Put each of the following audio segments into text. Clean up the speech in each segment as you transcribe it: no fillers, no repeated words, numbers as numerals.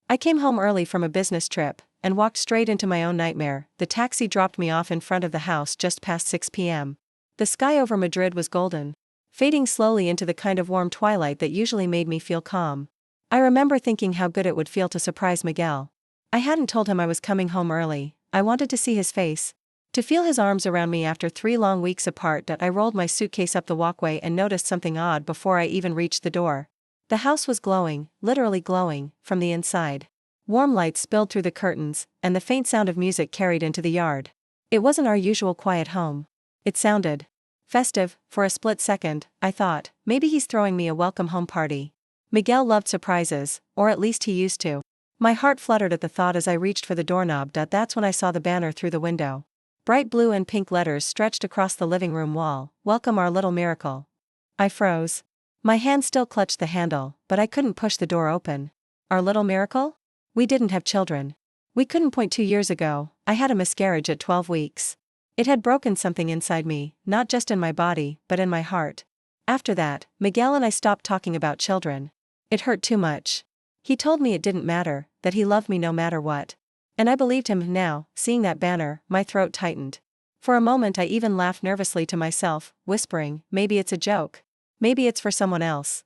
I came home early from a business trip, and walked straight into my own nightmare. The taxi dropped me off in front of the house just past 6 p.m. The sky over Madrid was golden, fading slowly into the kind of warm twilight that usually made me feel calm. I remember thinking how good it would feel to surprise Miguel. I hadn't told him I was coming home early. I wanted to see his face, to feel his arms around me after 3 long weeks apart. I rolled my suitcase up the walkway and noticed something odd before I even reached the door. The house was glowing, literally glowing, from the inside. Warm light spilled through the curtains, and the faint sound of music carried into the yard. It wasn't our usual quiet home. It sounded festive. For a split second, I thought, maybe he's throwing me a welcome home party. Miguel loved surprises, or at least he used to. My heart fluttered at the thought as I reached for the doorknob. That's when I saw the banner through the window. Bright blue and pink letters stretched across the living room wall. Welcome our little miracle. I froze. My hand still clutched the handle, but I couldn't push the door open. Our little miracle? We didn't have children. We couldn't point 2 years ago. I had a miscarriage at 12 weeks. It had broken something inside me, not just in my body, but in my heart. After that, Miguel and I stopped talking about children. It hurt too much. He told me it didn't matter, that he loved me no matter what. And I believed him. Now, seeing that banner, my throat tightened. For a moment I even laughed nervously to myself, whispering, maybe it's a joke. Maybe it's for someone else.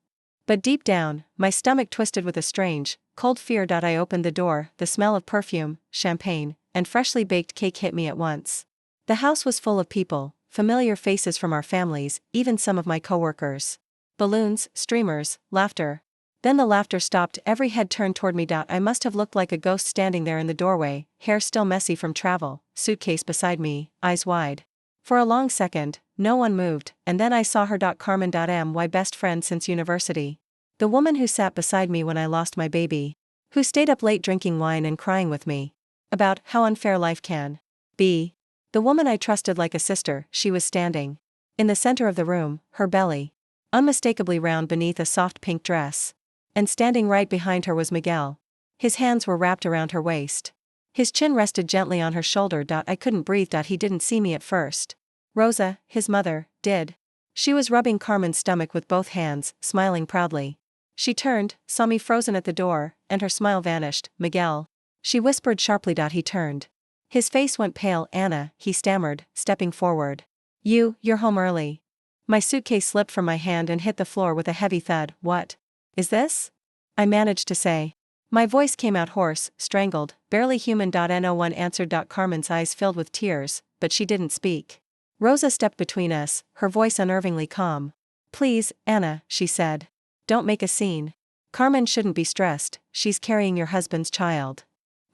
But deep down, my stomach twisted with a strange, cold fear. I opened the door. The smell of perfume, champagne, and freshly baked cake hit me at once. The house was full of people, familiar faces from our families, even some of my coworkers. Balloons, streamers, laughter. Then the laughter stopped. Every head turned toward me. I must have looked like a ghost standing there in the doorway, hair still messy from travel, suitcase beside me, eyes wide. For a long second, no one moved, and then I saw her. Carmen. My best friend since university. The woman who sat beside me when I lost my baby. Who stayed up late drinking wine and crying with me about how unfair life can be. The woman I trusted like a sister. She was standing in the center of the room, her belly unmistakably round beneath a soft pink dress. And standing right behind her was Miguel. His hands were wrapped around her waist. His chin rested gently on her shoulder. I couldn't breathe. He didn't see me at first. Rosa, his mother, did. She was rubbing Carmen's stomach with both hands, smiling proudly. She turned, saw me frozen at the door, and her smile vanished. Miguel. She whispered sharply. He turned. His face went pale. Anna, he stammered, stepping forward. You're home early. My suitcase slipped from my hand and hit the floor with a heavy thud. What is this? I managed to say. My voice came out hoarse, strangled, barely human. No one answered. Carmen's eyes filled with tears, but she didn't speak. Rosa stepped between us, her voice unnervingly calm. Please, Anna, she said. Don't make a scene. Carmen shouldn't be stressed, she's carrying your husband's child.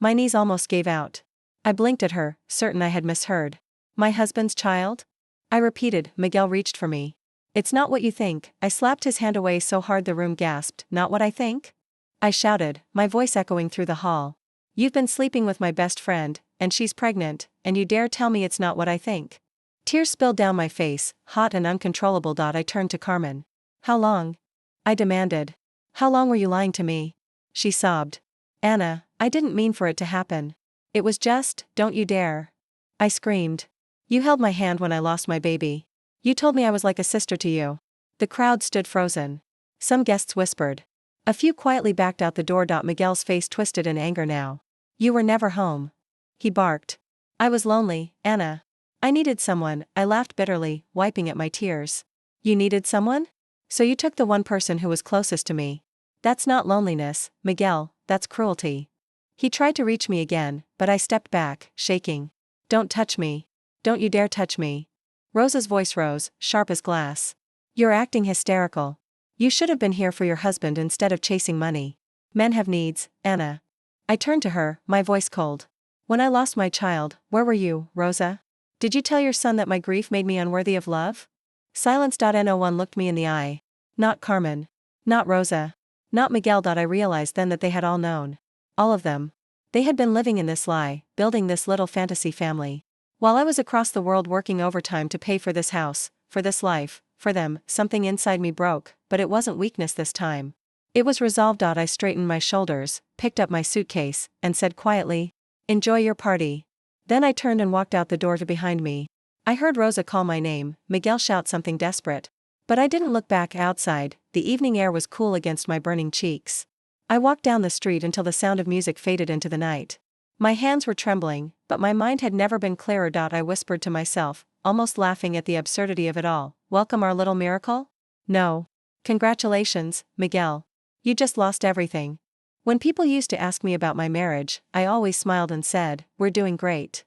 My knees almost gave out. I blinked at her, certain I had misheard. My husband's child? I repeated. Miguel reached for me. It's not what you think. I slapped his hand away so hard the room gasped. Not what I think? I shouted, my voice echoing through the hall. You've been sleeping with my best friend, and she's pregnant, and you dare tell me it's not what I think? Tears spilled down my face, hot and uncontrollable. I turned to Carmen. How long? I demanded. How long were you lying to me? She sobbed. Anna, I didn't mean for it to happen. It was just, don't you dare. I screamed. You held my hand when I lost my baby. You told me I was like a sister to you. The crowd stood frozen. Some guests whispered. A few quietly backed out the door. Miguel's face twisted in anger now. You were never home. He barked. I was lonely, Anna. I needed someone. I laughed bitterly, wiping at my tears. You needed someone? So you took the one person who was closest to me. That's not loneliness, Miguel, that's cruelty. He tried to reach me again, but I stepped back, shaking. Don't touch me. Don't you dare touch me. Rosa's voice rose, sharp as glass. You're acting hysterical. You should have been here for your husband instead of chasing money. Men have needs, Anna. I turned to her, my voice cold. When I lost my child, where were you, Rosa? Did you tell your son that my grief made me unworthy of love? Silence. No one looked me in the eye. Not Carmen. Not Rosa. Not Miguel. I realized then that they had all known. All of them. They had been living in this lie, building this little fantasy family. While I was across the world working overtime to pay for this house, for this life, for them, something inside me broke, but it wasn't weakness this time. It was resolve. I straightened my shoulders, picked up my suitcase, and said quietly, enjoy your party. Then I turned and walked out the door to behind me. I heard Rosa call my name, Miguel shout something desperate. But I didn't look back. Outside, the evening air was cool against my burning cheeks. I walked down the street until the sound of music faded into the night. My hands were trembling, but my mind had never been clearer. I whispered to myself, almost laughing at the absurdity of it all, "Welcome our little miracle?" No. Congratulations, Miguel. You just lost everything. When people used to ask me about my marriage, I always smiled and said, "We're doing great."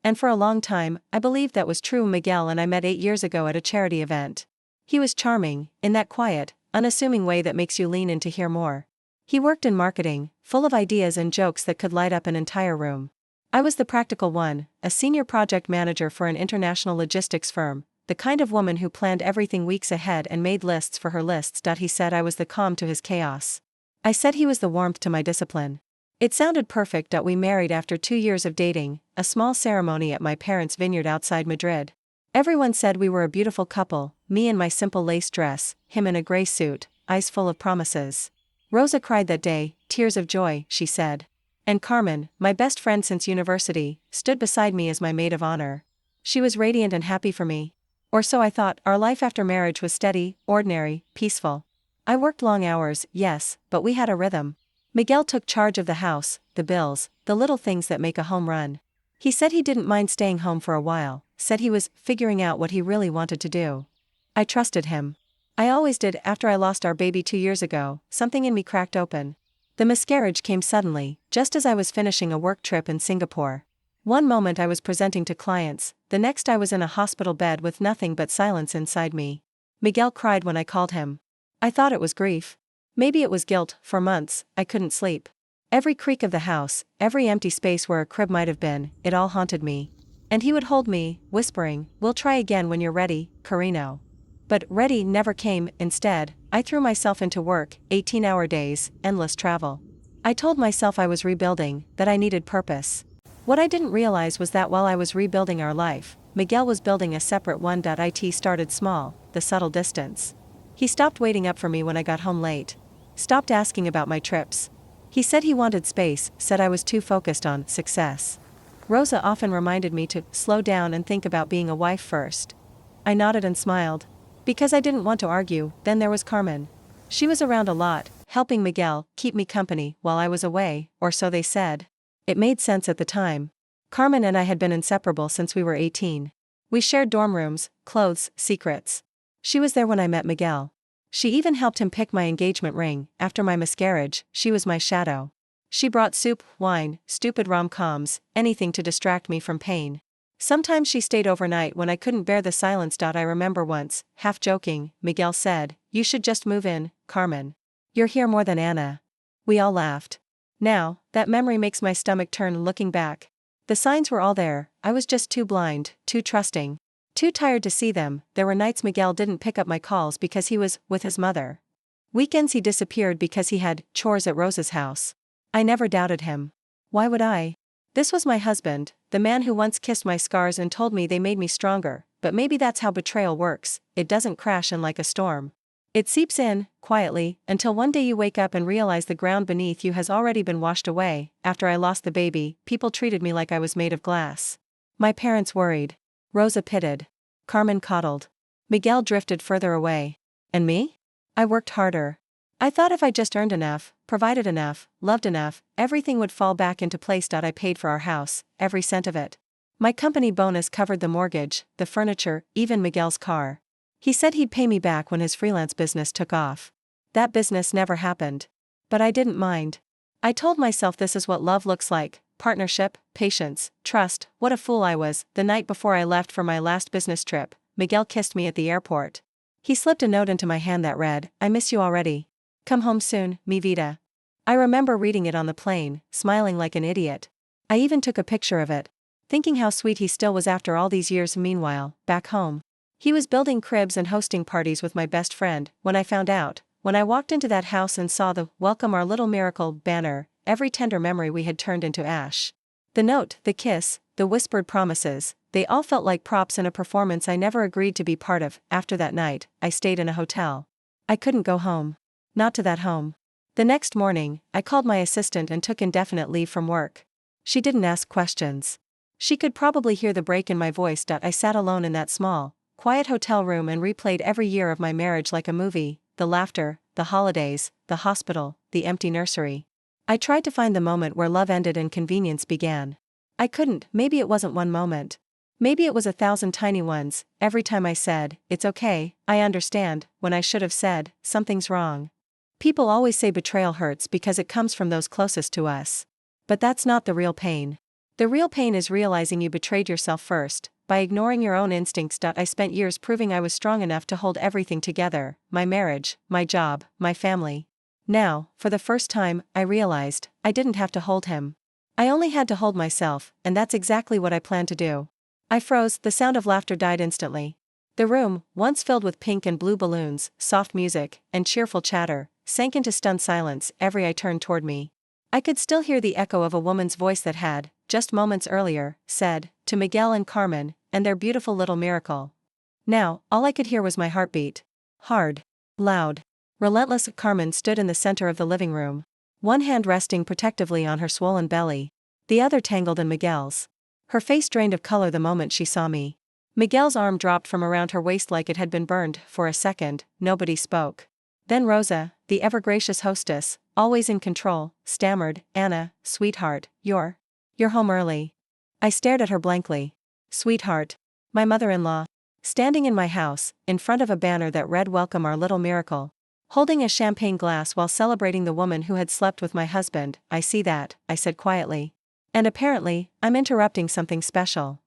And for a long time, I believed that was true. Miguel and I met 8 years ago at a charity event. He was charming, in that quiet, unassuming way that makes you lean in to hear more. He worked in marketing, full of ideas and jokes that could light up an entire room. I was the practical one, a senior project manager for an international logistics firm, the kind of woman who planned everything weeks ahead and made lists for her lists. He said I was the calm to his chaos. I said he was the warmth to my discipline. It sounded perfect. We married after 2 years of dating, a small ceremony at my parents' vineyard outside Madrid. Everyone said we were a beautiful couple, me in my simple lace dress, him in a gray suit, eyes full of promises. Rosa cried that day, tears of joy, she said. And Carmen, my best friend since university, stood beside me as my maid of honor. She was radiant and happy for me. Or so I thought. Our life after marriage was steady, ordinary, peaceful. I worked long hours, yes, but we had a rhythm. Miguel took charge of the house, the bills, the little things that make a home run. He said he didn't mind staying home for a while, said he was figuring out what he really wanted to do. I trusted him. I always did. After I lost our baby 2 years ago, something in me cracked open. The miscarriage came suddenly, just as I was finishing a work trip in Singapore. One moment I was presenting to clients, the next I was in a hospital bed with nothing but silence inside me. Miguel cried when I called him. I thought it was grief. Maybe it was guilt. For months, I couldn't sleep. Every creak of the house, every empty space where a crib might have been, it all haunted me. And he would hold me, whispering, "We'll try again when you're ready, Carino." But ready never came. Instead, I threw myself into work, 18-hour days, endless travel. I told myself I was rebuilding, that I needed purpose. What I didn't realize was that while I was rebuilding our life, Miguel was building a separate one. It started small, the subtle distance. He stopped waiting up for me when I got home late. Stopped asking about my trips. He said he wanted space, said I was too focused on success. Rosa often reminded me to slow down and think about being a wife first. I nodded and smiled. Because I didn't want to argue. Then there was Carmen. She was around a lot, helping Miguel keep me company while I was away, or so they said. It made sense at the time. Carmen and I had been inseparable since we were 18. We shared dorm rooms, clothes, secrets. She was there when I met Miguel. She even helped him pick my engagement ring. After my miscarriage, she was my shadow. She brought soup, wine, stupid rom-coms, anything to distract me from pain. Sometimes she stayed overnight when I couldn't bear the silence. I remember once, half joking, Miguel said, "You should just move in, Carmen. You're here more than Anna." We all laughed. Now, that memory makes my stomach turn looking back. The signs were all there, I was just too blind, too trusting. Too tired to see them. There were nights Miguel didn't pick up my calls because he was with his mother. Weekends he disappeared because he had chores at Rosa's house. I never doubted him. Why would I? This was my husband, the man who once kissed my scars and told me they made me stronger. But maybe that's how betrayal works. It doesn't crash in like a storm. It seeps in, quietly, until one day you wake up and realize the ground beneath you has already been washed away. After I lost the baby, people treated me like I was made of glass. My parents worried. Rosa pitied. Carmen coddled. Miguel drifted further away. And me? I worked harder. I thought if I just earned enough, provided enough, loved enough, everything would fall back into place. I paid for our house, every cent of it. My company bonus covered the mortgage, the furniture, even Miguel's car. He said he'd pay me back when his freelance business took off. That business never happened. But I didn't mind. I told myself this is what love looks like. Partnership, patience, trust. What a fool I was. The night before I left for my last business trip, Miguel kissed me at the airport. He slipped a note into my hand that read, "I miss you already. Come home soon, mi vida." I remember reading it on the plane, smiling like an idiot. I even took a picture of it, thinking how sweet he still was after all these years. Meanwhile, back home, he was building cribs and hosting parties with my best friend. When I found out, when I walked into that house and saw the "Welcome Our Little Miracle" banner, every tender memory we had turned into ash. The note, the kiss, the whispered promises, they all felt like props in a performance I never agreed to be part of. After that night, I stayed in a hotel. I couldn't go home. Not to that home. The next morning, I called my assistant and took indefinite leave from work. She didn't ask questions. She could probably hear the break in my voice. I sat alone in that small, quiet hotel room and replayed every year of my marriage like a movie. the laughter, the holidays, the hospital, the empty nursery. I tried to find the moment where love ended and convenience began. I couldn't. Maybe it wasn't one moment. Maybe it was 1,000 tiny ones, every time I said, "It's okay, I understand," when I should have said, "Something's wrong." People always say betrayal hurts because it comes from those closest to us. But that's not the real pain. The real pain is realizing you betrayed yourself first, by ignoring your own instincts. I spent years proving I was strong enough to hold everything together: my marriage, my job, my family. Now, for the first time, I realized I didn't have to hold him. I only had to hold myself, and that's exactly what I planned to do. I froze. The sound of laughter died instantly. The room, once filled with pink and blue balloons, soft music, and cheerful chatter, sank into stunned silence every eye turned toward me. I could still hear the echo of a woman's voice that had, just moments earlier, said, "To Miguel and Carmen, and their beautiful little miracle." Now, all I could hear was my heartbeat. Hard. Loud. Relentless. Carmen stood in the center of the living room. One hand resting protectively on her swollen belly. The other tangled in Miguel's. Her face drained of color the moment she saw me. Miguel's arm dropped from around her waist like it had been burned. For a second, nobody spoke. Then Rosa, the ever-gracious hostess, always in control, stammered, "Anna, sweetheart, you're home early." I stared at her blankly. Sweetheart. My mother-in-law. Standing in my house, in front of a banner that read "Welcome our little miracle." Holding a champagne glass while celebrating the woman who had slept with my husband. "I see that," I said quietly. "And apparently, I'm interrupting something special."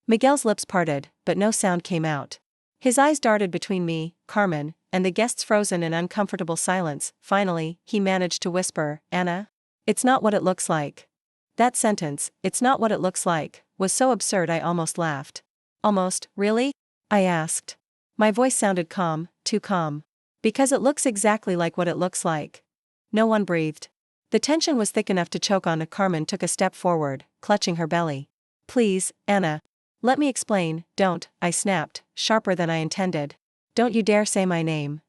Miguel's lips parted, but no sound came out. His eyes darted between me, Carmen, and the guests frozen in uncomfortable silence. Finally, he managed to whisper, "Anna? It's not what it looks like." That sentence, "It's not what it looks like," was so absurd I almost laughed. "Almost, really?" I asked. My voice sounded calm, too calm. "Because it looks exactly like what it looks like." No one breathed. The tension was thick enough to choke on. Carmen took a step forward, clutching her belly. "Please, Anna. Let me explain." "Don't," I snapped, sharper than I intended. "Don't you dare say my name."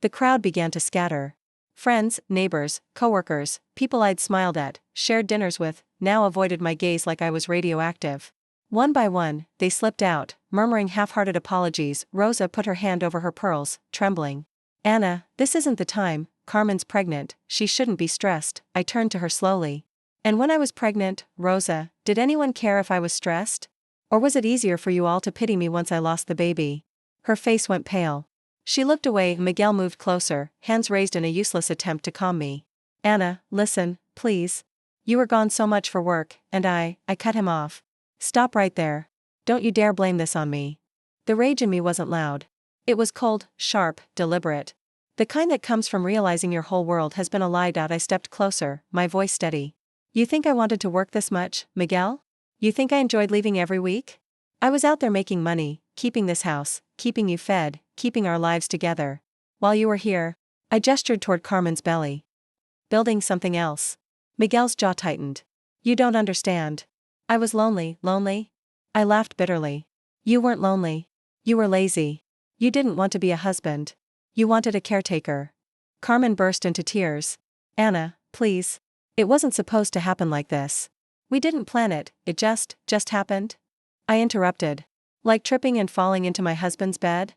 The crowd began to scatter. Friends, neighbors, coworkers, people I'd smiled at, shared dinners with, now avoided my gaze like I was radioactive. One by one, they slipped out, murmuring half-hearted apologies. Rosa put her hand over her pearls, trembling. "Anna, this isn't the time. Carmen's pregnant, she shouldn't be stressed." I turned to her slowly. "And when I was pregnant, Rosa, did anyone care if I was stressed? Or was it easier for you all to pity me once I lost the baby?" Her face went pale. She looked away. Miguel moved closer, hands raised in a useless attempt to calm me. "Anna, listen, please. You were gone so much for work, and I cut him off." "Stop right there. Don't you dare blame this on me." The rage in me wasn't loud. It was cold, sharp, deliberate. The kind that comes from realizing your whole world has been a lie. I stepped closer, my voice steady. "You think I wanted to work this much, Miguel? You think I enjoyed leaving every week? I was out there making money, keeping this house, keeping you fed, keeping our lives together. While you were here," I gestured toward Carmen's belly, "building something else." Miguel's jaw tightened. "You don't understand. I was lonely." "Lonely?" I laughed bitterly. "You weren't lonely. You were lazy. You didn't want to be a husband. You wanted a caretaker." Carmen burst into tears. "Anna, please. It wasn't supposed to happen like this. We didn't plan it, it just happened." I interrupted. "Like tripping and falling into my husband's bed?"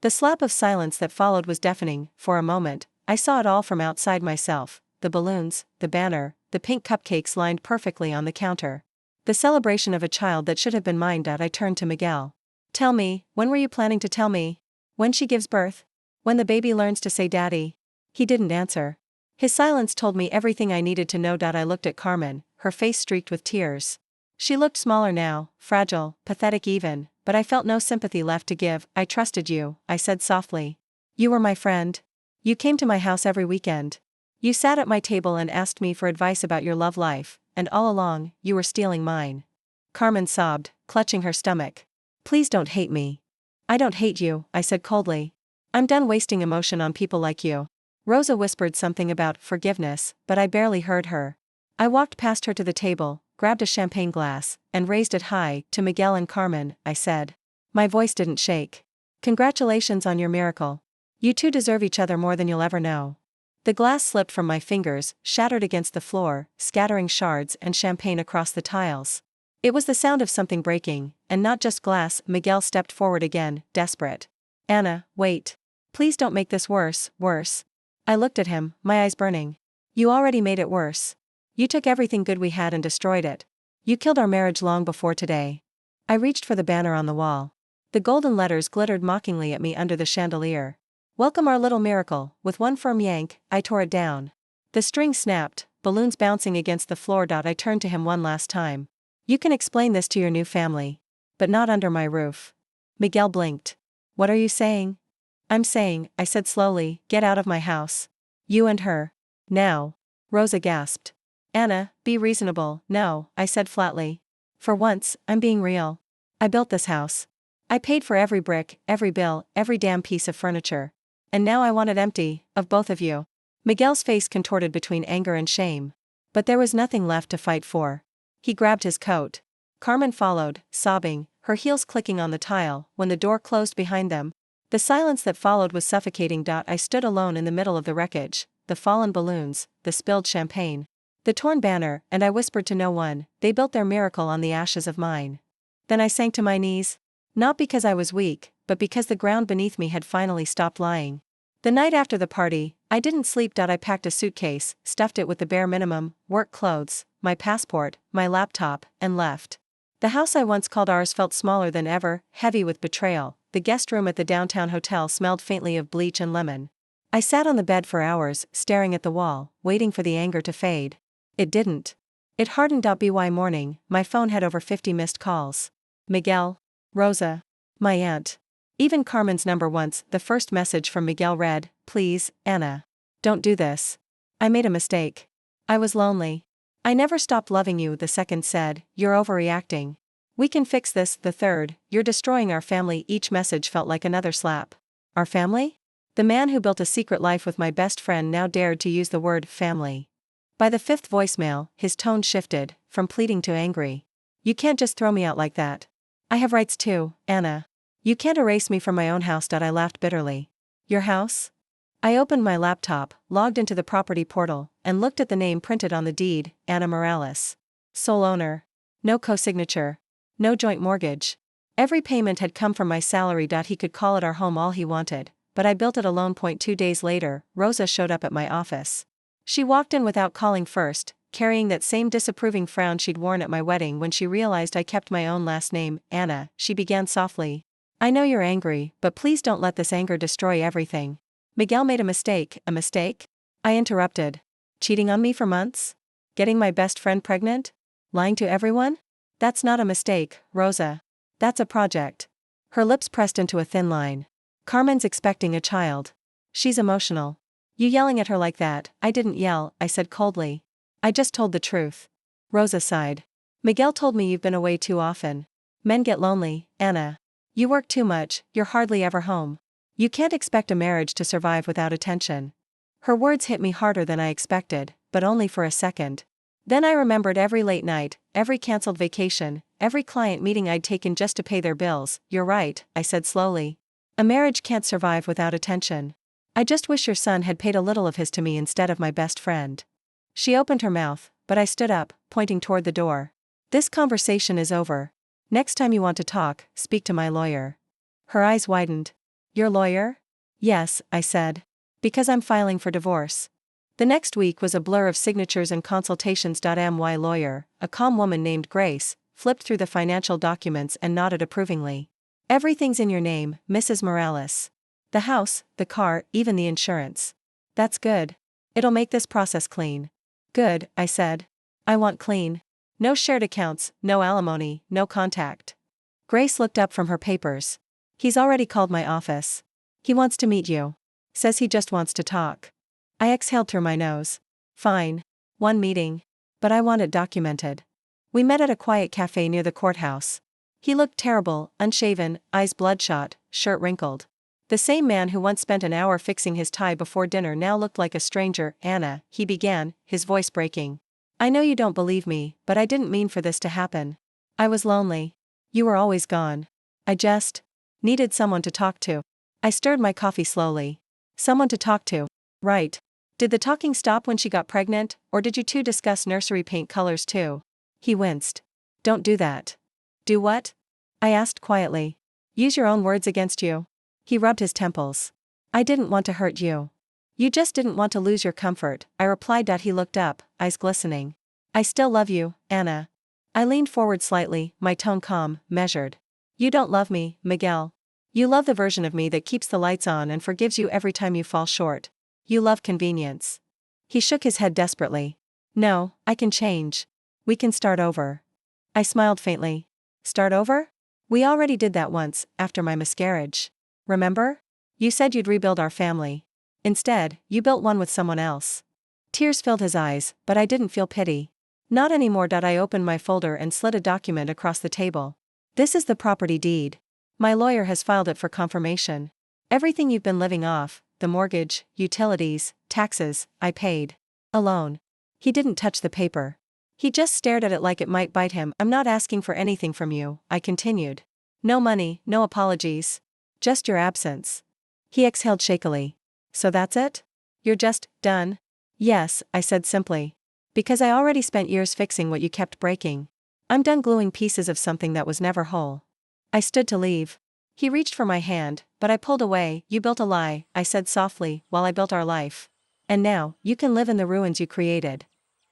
The slap of silence that followed was deafening. For a moment, I saw it all from outside myself: the balloons, the banner, the pink cupcakes lined perfectly on the counter. The celebration of a child that should have been mine. I turned to Miguel. "Tell me, when were you planning to tell me? When she gives birth? When the baby learns to say daddy?" He didn't answer. His silence told me everything I needed to know. I looked at Carmen, her face streaked with tears. She looked smaller now, fragile, pathetic even, but I felt no sympathy left to give. "I trusted you," I said softly. "You were my friend. You came to my house every weekend. You sat at my table and asked me for advice about your love life, and all along, you were stealing mine." Carmen sobbed, clutching her stomach. "Please don't hate me." "I don't hate you," I said coldly. "I'm done wasting emotion on people like you." Rosa whispered something about forgiveness, but I barely heard her. I walked past her to the table, grabbed a champagne glass, and raised it high. "To Miguel and Carmen," I said. My voice didn't shake. "Congratulations on your miracle. You two deserve each other more than you'll ever know." The glass slipped from my fingers, shattered against the floor, scattering shards and champagne across the tiles. It was the sound of something breaking, and not just glass. Miguel stepped forward again, desperate. "Anna, wait. Please don't make this worse. I looked at him, my eyes burning. You already made it worse. You took everything good we had and destroyed it. You killed our marriage long before today. I reached for the banner on the wall. The golden letters glittered mockingly at me under the chandelier. Welcome our little miracle. With one firm yank, I tore it down. The string snapped, balloons bouncing against the floor. I turned to him one last time. You can explain this to your new family. But not under my roof. Miguel blinked. What are you saying? I'm saying, I said slowly, get out of my house. You and her. Now. Rosa gasped. Anna, be reasonable. No, I said flatly. For once, I'm being real. I built this house. I paid for every brick, every bill, every damn piece of furniture. And now I want it empty, of both of you. Miguel's face contorted between anger and shame. But there was nothing left to fight for. He grabbed his coat. Carmen followed, sobbing, her heels clicking on the tile, when the door closed behind them. The silence that followed was suffocating. I stood alone in the middle of the wreckage, the fallen balloons, the spilled champagne, the torn banner, and I whispered to no one, they built their miracle on the ashes of mine. Then I sank to my knees. Not because I was weak, but because the ground beneath me had finally stopped lying. The night after the party, I didn't sleep. I packed a suitcase, stuffed it with the bare minimum, work clothes, my passport, my laptop, and left. The house I once called ours felt smaller than ever, heavy with betrayal. The guest room at the downtown hotel smelled faintly of bleach and lemon. I sat on the bed for hours, staring at the wall, waiting for the anger to fade. It didn't. It hardened. By morning, my phone had over 50 missed calls. Miguel. Rosa. My aunt. Even Carmen's number once. The first message from Miguel read, please, Anna. Don't do this. I made a mistake. I was lonely. I never stopped loving you. The second said, you're overreacting. We can fix this. The third, you're destroying our family. Each message felt like another slap. Our family? The man who built a secret life with my best friend now dared to use the word family. By the fifth voicemail, his tone shifted, from pleading to angry. You can't just throw me out like that. I have rights too, Anna. You can't erase me from my own house. I laughed bitterly. Your house? I opened my laptop, logged into the property portal, and looked at the name printed on the deed, Anna Morales. Sole owner. No co-signature. No joint mortgage. Every payment had come from my salary. He could call it our home all he wanted, but I built it alone. 2 days later, Rosa showed up at my office. She walked in without calling first, carrying that same disapproving frown she'd worn at my wedding. When she realized I kept my own last name, Anna, she began softly. I know you're angry, but please don't let this anger destroy everything. Miguel made a mistake. A mistake? I interrupted. Cheating on me for months? Getting my best friend pregnant? Lying to everyone? That's not a mistake, Rosa. That's a project. Her lips pressed into a thin line. Carmen's expecting a child. She's emotional. You yelling at her like that? I didn't yell, I said coldly. I just told the truth. Rosa sighed. Miguel told me you've been away too often. Men get lonely, Anna. You work too much, you're hardly ever home. You can't expect a marriage to survive without attention. Her words hit me harder than I expected, but only for a second. Then I remembered every late night, every cancelled vacation, every client meeting I'd taken just to pay their bills. You're right, I said slowly. A marriage can't survive without attention. I just wish your son had paid a little of his to me instead of my best friend. She opened her mouth, but I stood up, pointing toward the door. This conversation is over. Next time you want to talk, speak to my lawyer. Her eyes widened. Your lawyer? Yes, I said. Because I'm filing for divorce. The next week was a blur of signatures and consultations. My lawyer, a calm woman named Grace, flipped through the financial documents and nodded approvingly. Everything's in your name, Mrs. Morales. The house, the car, even the insurance. That's good. It'll make this process clean. Good, I said. I want clean. No shared accounts, no alimony, no contact. Grace looked up from her papers. He's already called my office. He wants to meet you. Says he just wants to talk. I exhaled through my nose. Fine. One meeting. But I want it documented. We met at a quiet cafe near the courthouse. He looked terrible, unshaven, eyes bloodshot, shirt wrinkled. The same man who once spent an hour fixing his tie before dinner now looked like a stranger. Anna, he began, his voice breaking. I know you don't believe me, but I didn't mean for this to happen. I was lonely. You were always gone. I just needed someone to talk to. I stirred my coffee slowly. Someone to talk to. Right. Did the talking stop when she got pregnant, or did you two discuss nursery paint colors too? He winced. Don't do that. Do what? I asked quietly. Use your own words against you. He rubbed his temples. I didn't want to hurt you. You just didn't want to lose your comfort, I replied. He looked up, eyes glistening. I still love you, Anna. I leaned forward slightly, my tone calm, measured. You don't love me, Miguel. You love the version of me that keeps the lights on and forgives you every time you fall short. You love convenience. He shook his head desperately. No, I can change. We can start over. I smiled faintly. Start over? We already did that once, after my miscarriage. Remember? You said you'd rebuild our family. Instead, you built one with someone else. Tears filled his eyes, but I didn't feel pity. Not anymore. I opened my folder and slid a document across the table. This is the property deed. My lawyer has filed it for confirmation. Everything you've been living off, the mortgage, utilities, taxes, I paid. Alone. He didn't touch the paper. He just stared at it like it might bite him. I'm not asking for anything from you, I continued. No money, no apologies. Just your absence. He exhaled shakily. So that's it? You're just done? Yes, I said simply. Because I already spent years fixing what you kept breaking. I'm done gluing pieces of something that was never whole. I stood to leave. He reached for my hand, but I pulled away. You built a lie, I said softly, while I built our life. And now, you can live in the ruins you created.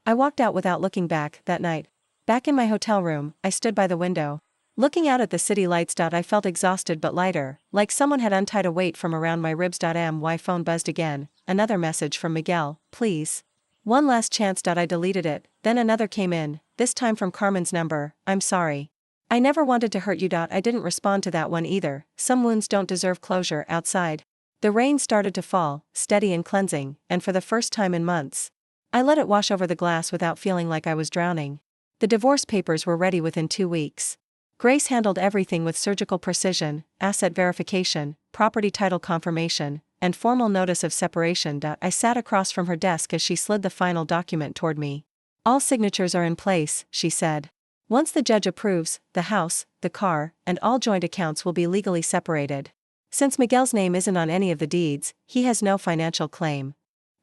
I walked out without looking back. That night. Back in my hotel room, I stood by the window. Looking out at the city lights. I felt exhausted but lighter, like someone had untied a weight from around my ribs. My phone buzzed again, another message from Miguel, please. One last chance. I deleted it, then another came in, this time from Carmen's number, I'm sorry. I never wanted to hurt you. I didn't respond to that one either, some wounds don't deserve closure. Outside. The rain started to fall, steady and cleansing, and for the first time in months. I let it wash over the glass without feeling like I was drowning. The divorce papers were ready within 2 weeks. Grace handled everything with surgical precision, asset verification, property title confirmation, and formal notice of separation. I sat across from her desk as she slid the final document toward me. All signatures are in place, she said. Once the judge approves, the house, the car, and all joint accounts will be legally separated. Since Miguel's name isn't on any of the deeds, he has no financial claim.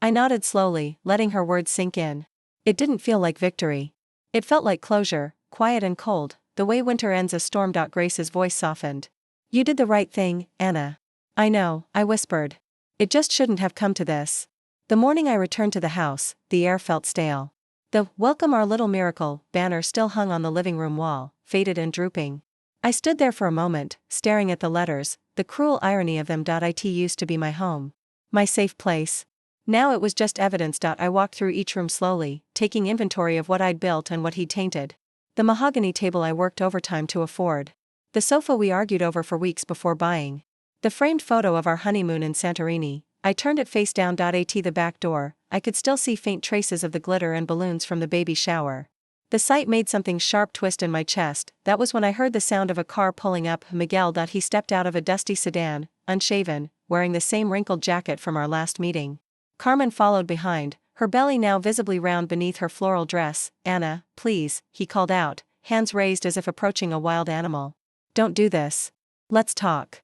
I nodded slowly, letting her words sink in. It didn't feel like victory. It felt like closure, quiet and cold, the way winter ends a storm. Grace's voice softened. You did the right thing, Anna. I know, I whispered. It just shouldn't have come to this. The morning I returned to the house, the air felt stale. The "Welcome Our Little Miracle" banner still hung on the living room wall, faded and drooping. I stood there for a moment, staring at the letters, the cruel irony of them. It used to be my home. My safe place. Now it was just evidence. I walked through each room slowly, taking inventory of what I'd built and what he'd tainted. The mahogany table I worked overtime to afford. The sofa we argued over for weeks before buying. The framed photo of our honeymoon in Santorini. I turned it face down. The back door, I could still see faint traces of the glitter and balloons from the baby shower. The sight made something sharp twist in my chest. That was when I heard the sound of a car pulling up. Miguel. He stepped out of a dusty sedan, unshaven, wearing the same wrinkled jacket from our last meeting. Carmen followed behind, her belly now visibly round beneath her floral dress. Anna, please, he called out, hands raised as if approaching a wild animal. Don't do this. Let's talk.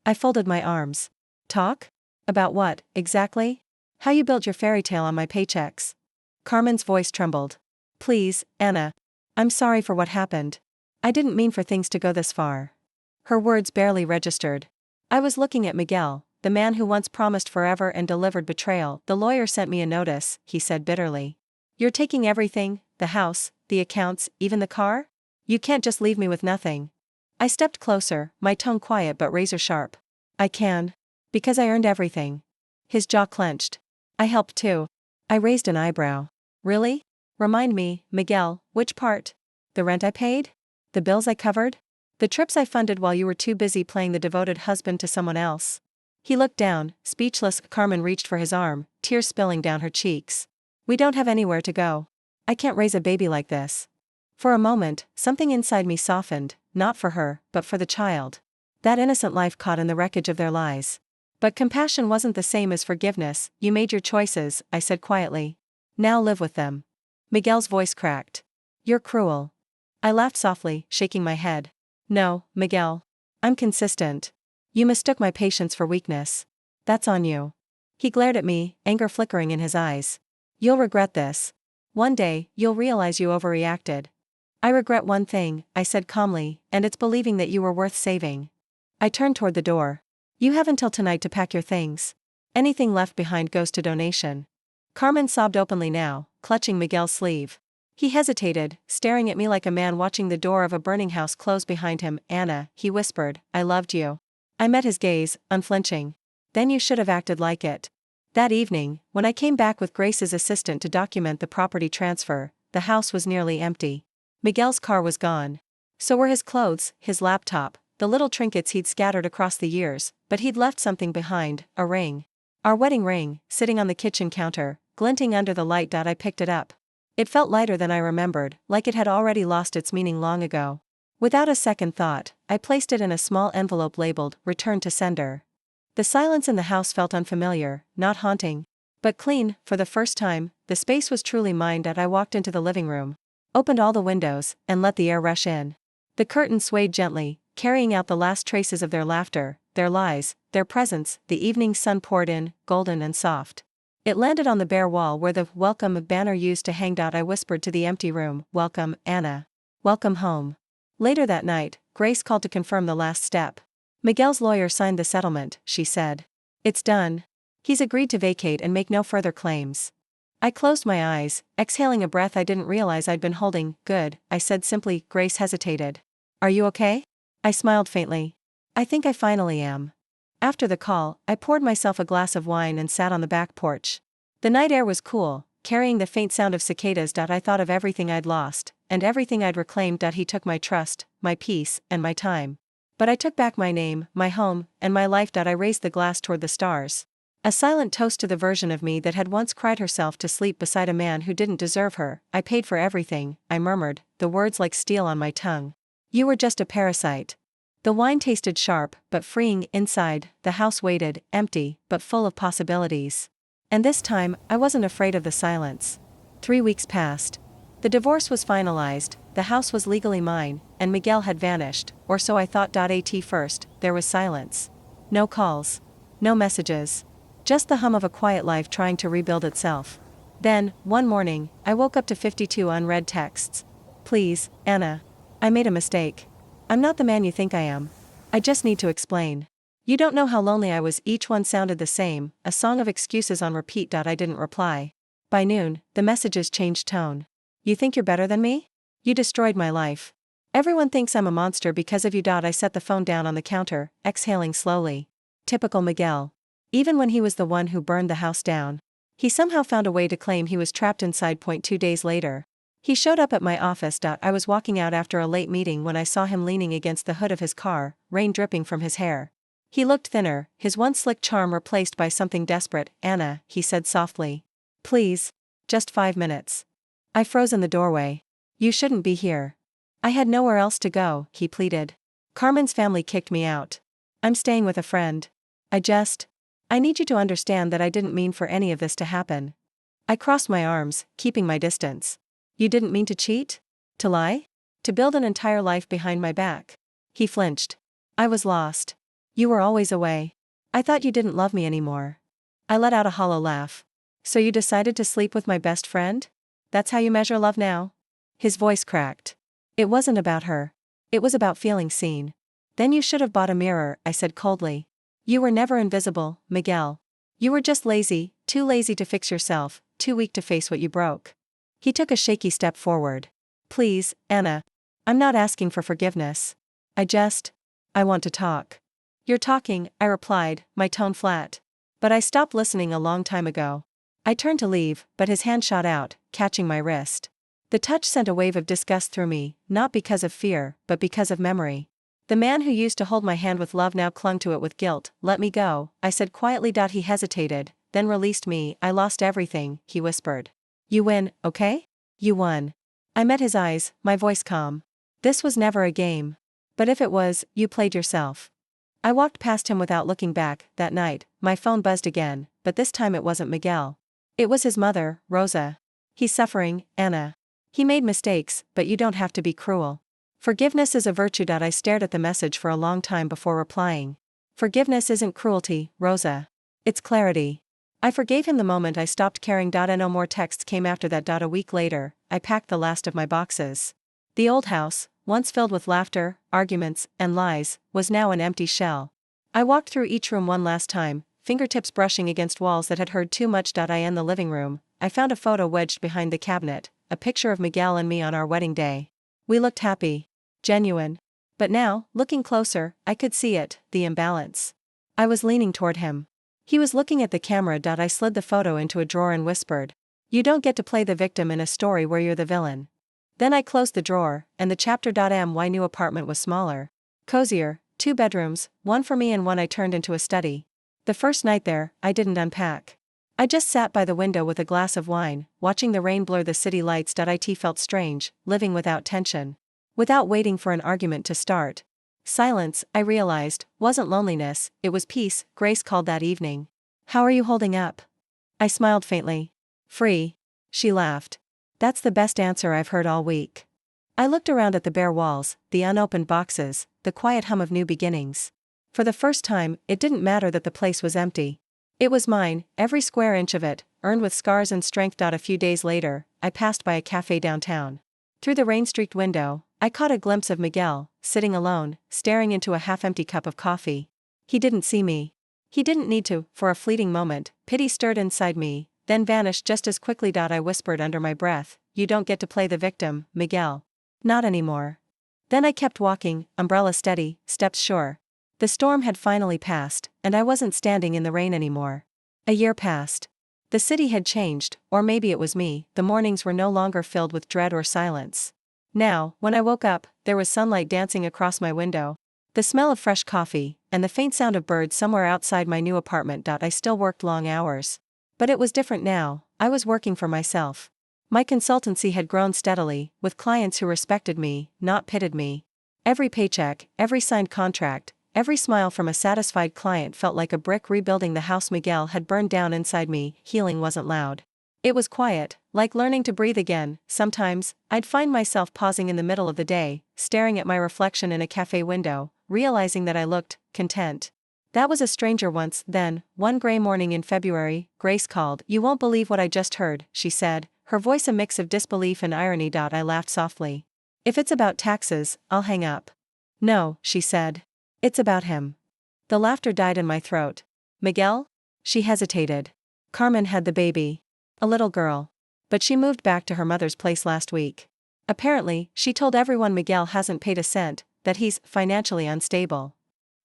I folded my arms. Talk? About what, exactly? How you built your fairy tale on my paychecks. Carmen's voice trembled. Please, Anna. I'm sorry for what happened. I didn't mean for things to go this far. Her words barely registered. I was looking at Miguel, the man who once promised forever and delivered betrayal. The lawyer sent me a notice, he said bitterly. You're taking everything, the house, the accounts, even the car? You can't just leave me with nothing. I stepped closer, my tone quiet but razor sharp. I can. Because I earned everything. His jaw clenched. I helped too. I raised an eyebrow. Really? Remind me, Miguel, which part? The rent I paid? The bills I covered? The trips I funded while you were too busy playing the devoted husband to someone else? He looked down, speechless. Carmen reached for his arm, tears spilling down her cheeks. We don't have anywhere to go. I can't raise a baby like this. For a moment, something inside me softened, not for her, but for the child. That innocent life caught in the wreckage of their lies. But compassion wasn't the same as forgiveness. You made your choices, I said quietly. Now live with them. Miguel's voice cracked. You're cruel. I laughed softly, shaking my head. No, Miguel. I'm consistent. You mistook my patience for weakness. That's on you. He glared at me, anger flickering in his eyes. You'll regret this. One day, you'll realize you overreacted. I regret one thing, I said calmly, and it's believing that you were worth saving. I turned toward the door. You have until tonight to pack your things. Anything left behind goes to donation. Carmen sobbed openly now, clutching Miguel's sleeve. He hesitated, staring at me like a man watching the door of a burning house close behind him. Anna, he whispered, I loved you. I met his gaze, unflinching. Then you should have acted like it. That evening, when I came back with Grace's assistant to document the property transfer, the house was nearly empty. Miguel's car was gone. So were his clothes, his laptop, the little trinkets he'd scattered across the years, but he'd left something behind, a ring. Our wedding ring, sitting on the kitchen counter, glinting under the light. I picked it up. It felt lighter than I remembered, like it had already lost its meaning long ago. Without a second thought, I placed it in a small envelope labeled, Return to Sender. The silence in the house felt unfamiliar, not haunting, but clean. For the first time, the space was truly mine. I walked into the living room, opened all the windows, and let the air rush in. The curtains swayed gently, carrying out the last traces of their laughter, their lies, their presence. The evening sun poured in, golden and soft. It landed on the bare wall where the welcome banner used to hang. I whispered to the empty room, Welcome, Anna. Welcome home. Later that night, Grace called to confirm the last step. Miguel's lawyer signed the settlement, she said. It's done. He's agreed to vacate and make no further claims. I closed my eyes, exhaling a breath I didn't realize I'd been holding. Good, I said simply. Grace hesitated. Are you okay? I smiled faintly. I think I finally am. After the call, I poured myself a glass of wine and sat on the back porch. The night air was cool, carrying the faint sound of cicadas. I thought of everything I'd lost, and everything I'd reclaimed. He took my trust, my peace, and my time. But I took back my name, my home, and my life. I raised the glass toward the stars. A silent toast to the version of me that had once cried herself to sleep beside a man who didn't deserve her. I paid for everything, I murmured, the words like steel on my tongue. You were just a parasite. The wine tasted sharp, but freeing. Inside, the house waited, empty, but full of possibilities. And this time, I wasn't afraid of the silence. 3 weeks passed. The divorce was finalized, the house was legally mine, and Miguel had vanished, or so I thought. At first, there was silence. No calls. No messages. Just the hum of a quiet life trying to rebuild itself. Then, one morning, I woke up to 52 unread texts. Please, Anna. I made a mistake. I'm not the man you think I am. I just need to explain. You don't know how lonely I was. Each one sounded the same, a song of excuses on repeat. I didn't reply. By noon, the messages changed tone. You think you're better than me? You destroyed my life. Everyone thinks I'm a monster because of you. I set the phone down on the counter, exhaling slowly. Typical Miguel. Even when he was the one who burned the house down, he somehow found a way to claim he was trapped inside. 2 days later, he showed up at my office. I was walking out after a late meeting when I saw him leaning against the hood of his car, rain dripping from his hair. He looked thinner, his once slick charm replaced by something desperate. Anna, he said softly. Please. Just 5 minutes. I froze in the doorway. You shouldn't be here. I had nowhere else to go, he pleaded. Carmen's family kicked me out. I'm staying with a friend. I need you to understand that I didn't mean for any of this to happen. I crossed my arms, keeping my distance. You didn't mean to cheat? To lie? To build an entire life behind my back? He flinched. I was lost. You were always away. I thought you didn't love me anymore. I let out a hollow laugh. So you decided to sleep with my best friend? That's how you measure love now? His voice cracked. It wasn't about her. It was about feeling seen. Then you should have bought a mirror, I said coldly. You were never invisible, Miguel. You were just lazy, too lazy to fix yourself, too weak to face what you broke. He took a shaky step forward. Please, Anna. I'm not asking for forgiveness. I want to talk. You're talking, I replied, my tone flat. But I stopped listening a long time ago. I turned to leave, but his hand shot out, catching my wrist. The touch sent a wave of disgust through me, not because of fear, but because of memory. The man who used to hold my hand with love now clung to it with guilt. Let me go, I said quietly. He hesitated, then released me. I lost everything, he whispered. You win, okay? You won. I met his eyes, my voice calm. This was never a game. But if it was, you played yourself. I walked past him without looking back. That night, my phone buzzed again, but this time it wasn't Miguel. It was his mother, Rosa. He's suffering, Anna. He made mistakes, but you don't have to be cruel. Forgiveness is a virtue. I stared at the message for a long time before replying. Forgiveness isn't cruelty, Rosa. It's clarity. I forgave him the moment I stopped caring. No more texts came after that. A week later, I packed the last of my boxes. The old house, once filled with laughter, arguments, and lies, was now an empty shell. I walked through each room one last time, fingertips brushing against walls that had heard too much. In the living room, I found a photo wedged behind the cabinet, a picture of Miguel and me on our wedding day. We looked happy. Genuine. But now, looking closer, I could see it, the imbalance. I was leaning toward him. He was looking at the camera. I slid the photo into a drawer and whispered, "You don't get to play the victim in a story where you're the villain." Then I closed the drawer, and the chapter. My new apartment was smaller. Cozier, 2 bedrooms, one for me and one I turned into a study. The first night there, I didn't unpack. I just sat by the window with a glass of wine, watching the rain blur the city lights. It felt strange, living without tension. Without waiting for an argument to start. Silence, I realized, wasn't loneliness, it was peace. Grace called that evening. "How are you holding up?" I smiled faintly. "Free." She laughed. "That's the best answer I've heard all week." I looked around at the bare walls, the unopened boxes, the quiet hum of new beginnings. For the first time, it didn't matter that the place was empty. It was mine, every square inch of it, earned with scars and strength. A few days later, I passed by a cafe downtown. Through the rain-streaked window, I caught a glimpse of Miguel, sitting alone, staring into a half-empty cup of coffee. He didn't see me. He didn't need to. For a fleeting moment, pity stirred inside me, then vanished just as quickly. I whispered under my breath, "You don't get to play the victim, Miguel. Not anymore." Then I kept walking, umbrella steady, steps sure. The storm had finally passed, and I wasn't standing in the rain anymore. A year passed. The city had changed, or maybe it was me. The mornings were no longer filled with dread or silence. Now, when I woke up, there was sunlight dancing across my window, the smell of fresh coffee, and the faint sound of birds somewhere outside my new apartment. I still worked long hours. But it was different now. I was working for myself. My consultancy had grown steadily, with clients who respected me, not pitied me. Every paycheck, every signed contract, every smile from a satisfied client felt like a brick rebuilding the house Miguel had burned down inside me. Healing wasn't loud. It was quiet, like learning to breathe again. Sometimes, I'd find myself pausing in the middle of the day, staring at my reflection in a cafe window, realizing that I looked content. That was a stranger once. Then, one gray morning in February, Grace called. "You won't believe what I just heard," she said, her voice a mix of disbelief and irony. I laughed softly. "If it's about taxes, I'll hang up." "No," she said. "It's about him." The laughter died in my throat. "Miguel?" She hesitated. "Carmen had the baby. A little girl. But she moved back to her mother's place last week. Apparently, she told everyone Miguel hasn't paid a cent, that he's financially unstable.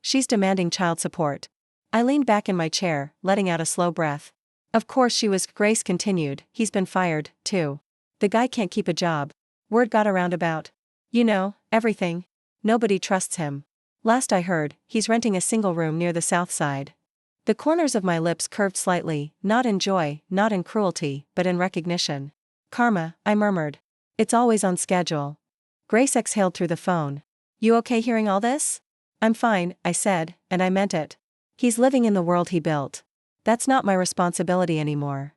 She's demanding child support." I leaned back in my chair, letting out a slow breath. "Of course she was," Grace continued. "He's been fired, too. The guy can't keep a job. Word got around about, everything. Nobody trusts him. Last I heard, he's renting a single room near the south side." The corners of my lips curved slightly, not in joy, not in cruelty, but in recognition. "Karma," I murmured. "It's always on schedule." Grace exhaled through the phone. "You okay hearing all this?" "I'm fine," I said, and I meant it. "He's living in the world he built. That's not my responsibility anymore."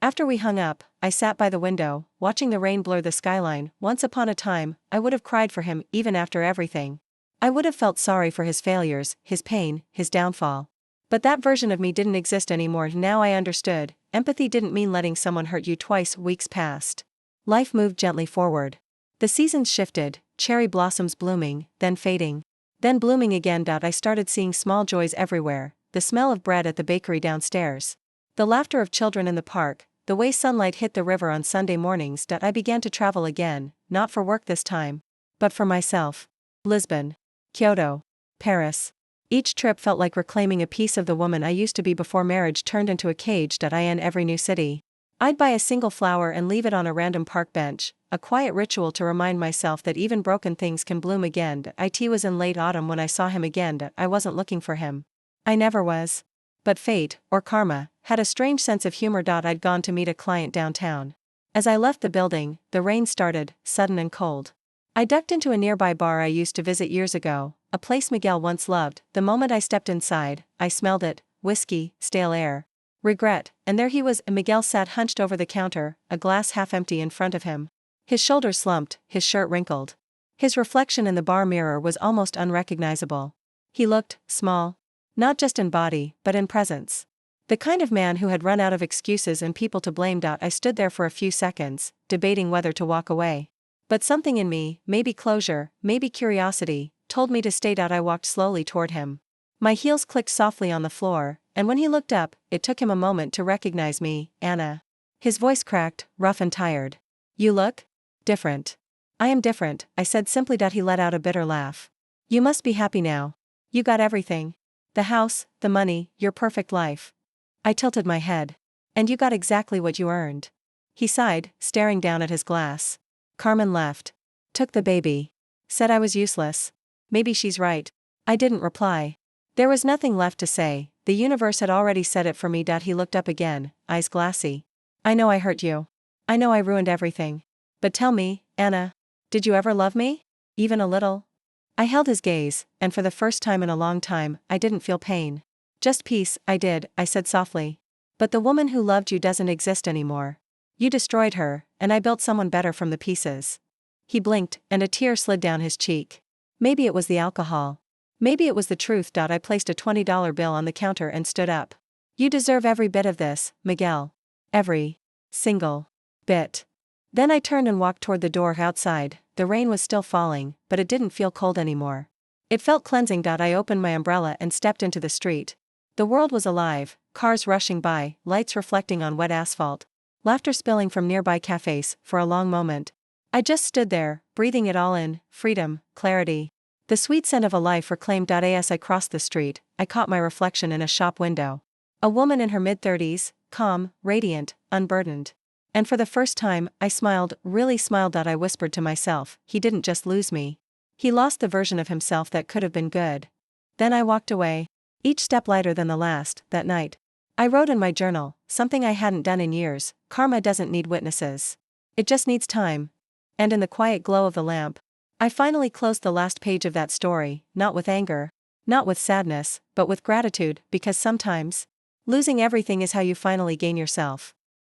After we hung up, I sat by the window, watching the rain blur the skyline. Once upon a time, I would have cried for him, even after everything. I would have felt sorry for his failures, his pain, his downfall. But that version of me didn't exist anymore. Now I understood, empathy didn't mean letting someone hurt you twice. Weeks passed. Life moved gently forward. The seasons shifted, cherry blossoms blooming, then fading. Then blooming again. I started seeing small joys everywhere, the smell of bread at the bakery downstairs. The laughter of children in the park, the way sunlight hit the river on Sunday mornings. I began to travel again, not for work this time, but for myself. Lisbon. Kyoto. Paris. Each trip felt like reclaiming a piece of the woman I used to be before marriage turned into a cage. In every new city, I'd buy a single flower and leave it on a random park bench, a quiet ritual to remind myself that even broken things can bloom again. It was in late autumn when I saw him again. I wasn't looking for him. I never was. But fate, or karma, had a strange sense of humor. I'd gone to meet a client downtown. As I left the building, the rain started, sudden and cold. I ducked into a nearby bar I used to visit years ago, a place Miguel once loved. The moment I stepped inside, I smelled it: whiskey, stale air, regret, and there he was. Miguel sat hunched over the counter, a glass half empty in front of him. His shoulders slumped, his shirt wrinkled. His reflection in the bar mirror was almost unrecognizable. He looked small. Not just in body, but in presence. The kind of man who had run out of excuses and people to blame. I stood there for a few seconds, debating whether to walk away. But something in me, maybe closure, maybe curiosity, told me to stay. I walked slowly toward him. My heels clicked softly on the floor, and when he looked up, it took him a moment to recognize me, Anna. His voice cracked, rough and tired. You look different. I am different, I said simply. He let out a bitter laugh. You must be happy now. You got everything. The house, the money, your perfect life. I tilted my head. And you got exactly what you earned. He sighed, staring down at his glass. Carmen left. Took the baby. Said I was useless. Maybe she's right. I didn't reply. There was nothing left to say, the universe had already said it for me. He looked up again, eyes glassy. I know I hurt you. I know I ruined everything. But tell me, Anna, did you ever love me? Even a little? I held his gaze, and for the first time in a long time, I didn't feel pain. Just peace. I did, I said softly. But the woman who loved you doesn't exist anymore. You destroyed her, and I built someone better from the pieces. He blinked, and a tear slid down his cheek. Maybe it was the alcohol. Maybe it was the truth. I placed a $20 bill on the counter and stood up. You deserve every bit of this, Miguel. Every single bit. Then I turned and walked toward the door outside. The rain was still falling, but it didn't feel cold anymore. It felt cleansing. I opened my umbrella and stepped into the street. The world was alive, cars rushing by, lights reflecting on wet asphalt, laughter spilling from nearby cafes. For a long moment, I just stood there, breathing it all in, freedom, clarity. The sweet scent of a life reclaimed. As I crossed the street, I caught my reflection in a shop window. A woman in her mid-30s, calm, radiant, unburdened. And for the first time, I smiled, really smiled. I whispered to myself, he didn't just lose me. He lost the version of himself that could have been good. Then I walked away, each step lighter than the last. That night, I wrote in my journal, something I hadn't done in years: karma doesn't need witnesses. It just needs time. And in the quiet glow of the lamp, I finally closed the last page of that story, not with anger, not with sadness, but with gratitude, because sometimes, losing everything is how you finally gain yourself.